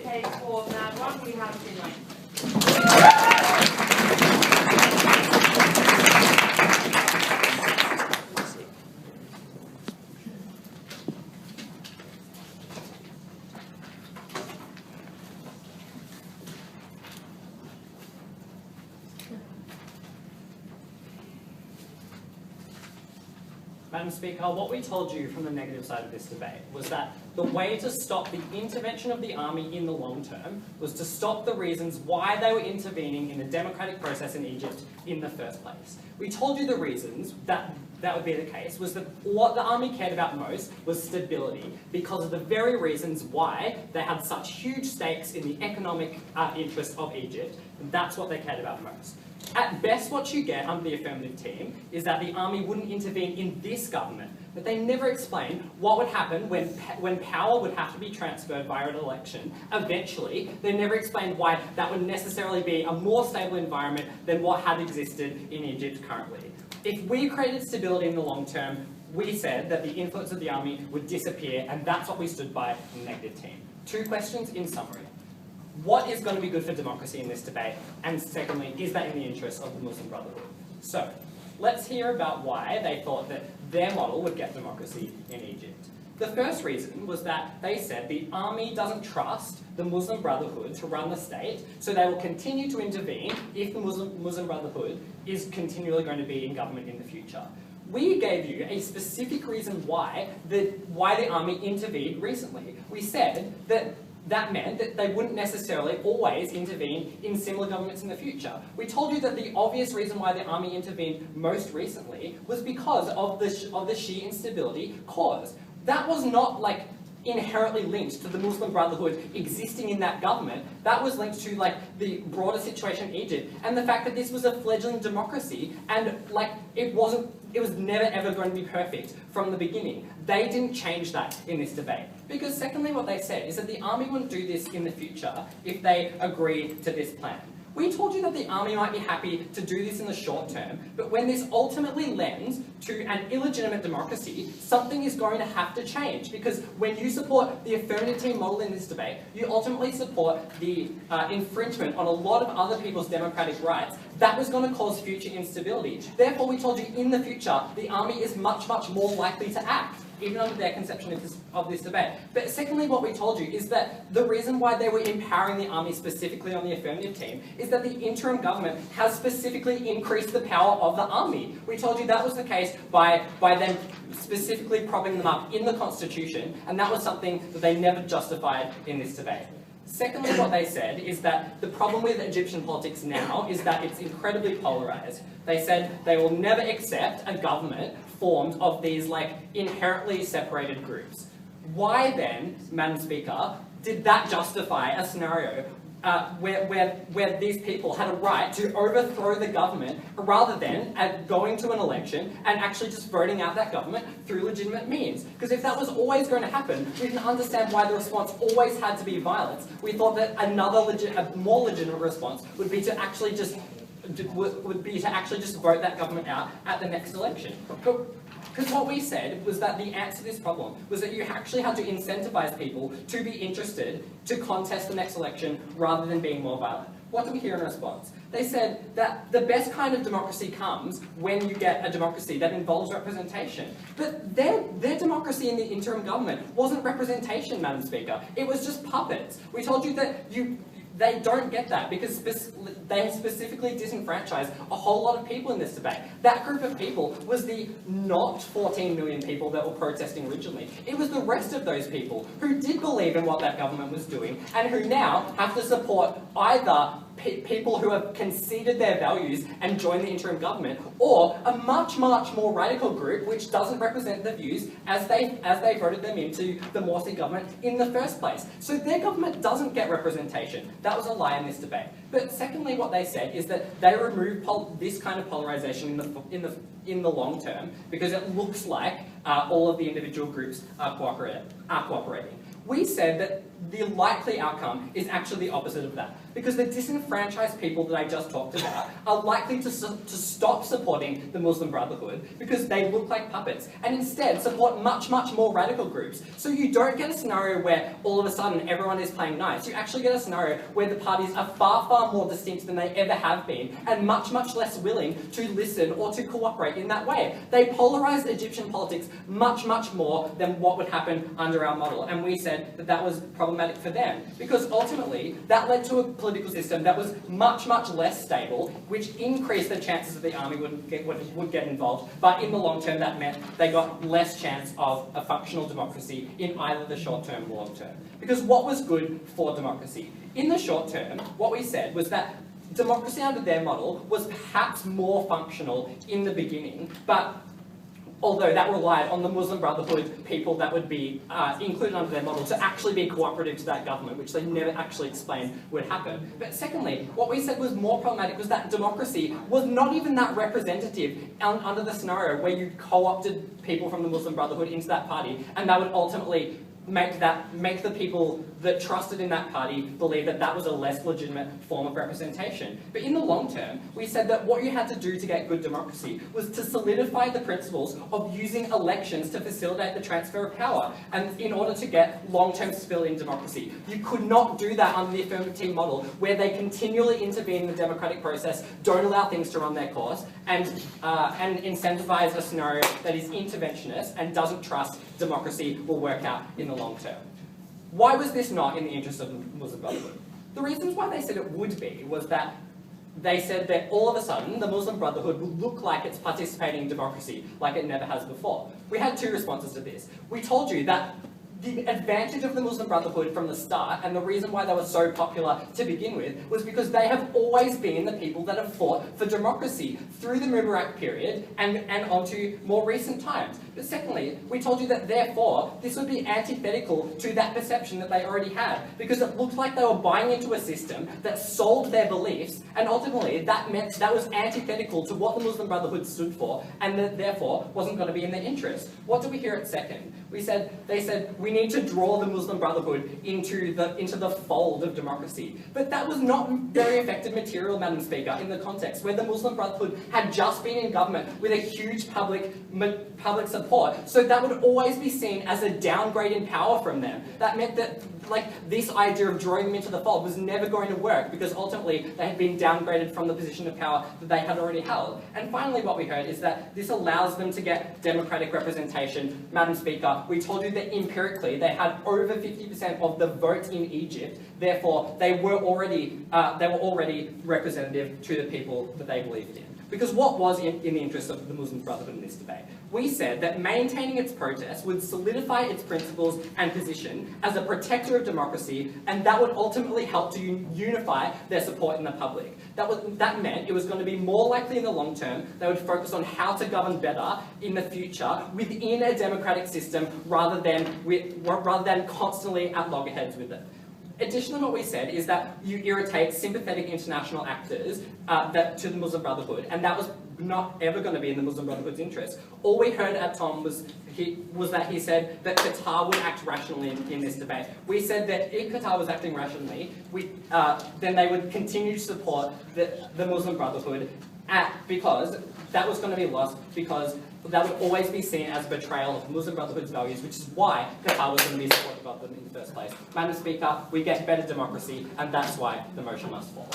Okay, for MAD1 we have Finlay. Madam Speaker, what we told you from the negative side of this debate was that the way to stop the intervention of the army in the long term was to stop the reasons why they were intervening in the democratic process in Egypt in the first place. We told you the reasons that would be the case was that what the army cared about most was stability because of the very reasons why they had such huge stakes in the economic interest of Egypt, and that's what they cared about most. At best, what you get under the affirmative team is that the army wouldn't intervene in this government, but they never explained what would happen when power would have to be transferred via an election. Eventually, they never explained why that would necessarily be a more stable environment than what had existed in Egypt currently. If we created stability in the long term, we said that the influence of the army would disappear, and that's what we stood by in the negative team. 2 questions in summary. What is going to be good for democracy in this debate? And secondly, is that in the interest of the Muslim Brotherhood? So, let's hear about why they thought that their model would get democracy in Egypt. The first reason was that they said the army doesn't trust the Muslim Brotherhood to run the state, so they will continue to intervene if the Muslim Brotherhood is continually going to be in government in the future. We gave you a specific reason why the army intervened recently. We said that meant that they wouldn't necessarily always intervene in similar governments in the future. We told you that the obvious reason why the army intervened most recently was because of the sheer instability caused. That was not like inherently linked to the Muslim Brotherhood existing in that government. That was linked to like the broader situation in Egypt and the fact that this was a fledgling democracy and like it was never ever going to be perfect from the beginning. They didn't change that in this debate. Because secondly, what they said is that the army wouldn't do this in the future if they agreed to this plan. We told you that the army might be happy to do this in the short term, but when this ultimately lends to an illegitimate democracy, something is going to have to change. Because when you support the affirmative team model in this debate, you ultimately support the infringement on a lot of other people's democratic rights. That was going to cause future instability. Therefore, we told you in the future, the army is much, much more likely to act, even under their conception of this debate. But secondly, what we told you is that the reason why they were empowering the army specifically on the affirmative team is that the interim government has specifically increased the power of the army. We told you that was the case by them specifically propping them up in the constitution, and that was something that they never justified in this debate. Secondly, what they said is that the problem with Egyptian politics now is that it's incredibly polarised. They said they will never accept a government formed of these like inherently separated groups. Why then, Madam Speaker, did that justify a scenario where these people had a right to overthrow the government rather than going to an election and actually just voting out that government through legitimate means? Because if that was always going to happen, we didn't understand why the response always had to be violence. We thought that a more legitimate response would be to actually just vote that government out at the next election. Because what we said was that the answer to this problem was that you actually had to incentivize people to be interested to contest the next election rather than being more violent. What did we hear in response? They said that the best kind of democracy comes when you get a democracy that involves representation. But their democracy in the interim government wasn't representation, Madam Speaker. It was just puppets. We told you that they don't get that because they specifically disenfranchised a whole lot of people in this debate. That group of people was the not 14 million people that were protesting originally. It was the rest of those people who did believe in what that government was doing and who now have to support either people who have conceded their values and joined the interim government, or a much, much more radical group which doesn't represent the views as they voted them into the Morsi government in the first place. So their government doesn't get representation. That was a lie in this debate. But secondly, what they said is that they remove this kind of polarisation in the long term because it looks like all of the individual groups are cooperating. We said that the likely outcome is actually the opposite of that. Because the disenfranchised people that I just talked about are likely to stop supporting the Muslim Brotherhood because they look like puppets, and instead support much, much more radical groups. So you don't get a scenario where all of a sudden everyone is playing nice. You actually get a scenario where the parties are far, far more distinct than they ever have been, and much, much less willing to listen or to cooperate in that way. They polarised Egyptian politics much, much more than what would happen under our model, and we said that that was problematic for them, because ultimately that led to a political system that was much, much less stable, which increased the chances that the army would get involved, but in the long term that meant they got less chance of a functional democracy in either the short term or long term. Because what was good for democracy? In the short term, what we said was that democracy under their model was perhaps more functional in the beginning, but although that relied on the Muslim Brotherhood people that would be included under their model to actually be cooperative to that government, which they never actually explained would happen. But secondly, what we said was more problematic was that democracy was not even that representative under the scenario where you co-opted people from the Muslim Brotherhood into that party, and that would ultimately make the people that trusted in that party believe that that was a less legitimate form of representation. But in the long term, we said that what you had to do to get good democracy was to solidify the principles of using elections to facilitate the transfer of power, and in order to get long-term stability in democracy. You could not do that under the affirmative team model, where they continually intervene in the democratic process, don't allow things to run their course, and incentivise a scenario that is interventionist and doesn't trust democracy will work out in the long term. Why was this not in the interest of the Muslim Brotherhood? The reasons why they said it would be was that they said that all of a sudden the Muslim Brotherhood would look like it's participating in democracy like it never has before. We had two responses to this. We told you that the advantage of the Muslim Brotherhood from the start, and the reason why they were so popular to begin with, was because they have always been the people that have fought for democracy through the Mubarak period and onto more recent times. But secondly, we told you that therefore this would be antithetical to that perception that they already had, because it looked like they were buying into a system that sold their beliefs, and ultimately that meant that was antithetical to what the Muslim Brotherhood stood for, and that therefore wasn't going to be in their interest. What did we hear at second? They said we need to draw the Muslim Brotherhood into the fold of democracy. But that was not very effective material, Madam Speaker, in the context where the Muslim Brotherhood had just been in government with a huge public support. So that would always be seen as a downgrade in power from them. That meant that this idea of drawing them into the fold was never going to work, because ultimately they had been downgraded from the position of power that they had already held. And finally, what we heard is that this allows them to get democratic representation. Madam Speaker, we told you that empirically they had over 50% of the vote in Egypt. Therefore, they were already representative to the people that they believed in. Because what was in the interest of the Muslim Brotherhood in this debate? We said that maintaining its protest would solidify its principles and position as a protector of democracy, and that would ultimately help to unify their support in the public. That meant it was going to be more likely in the long term they would focus on how to govern better in the future within a democratic system rather than constantly at loggerheads with it. Additionally, what we said is that you irritate sympathetic international actors to the Muslim Brotherhood, and that was not ever going to be in the Muslim Brotherhood's interest. All we heard at Tom was that he said that Qatar would act rationally in this debate. We said that if Qatar was acting rationally, then they would continue to support the Muslim Brotherhood because that was going to be lost, because that would always be seen as a betrayal of Muslim Brotherhood's values, which is why Qatar was going to be supportive of them in the first place. Madam Speaker, we get better democracy, and that's why the motion must fall.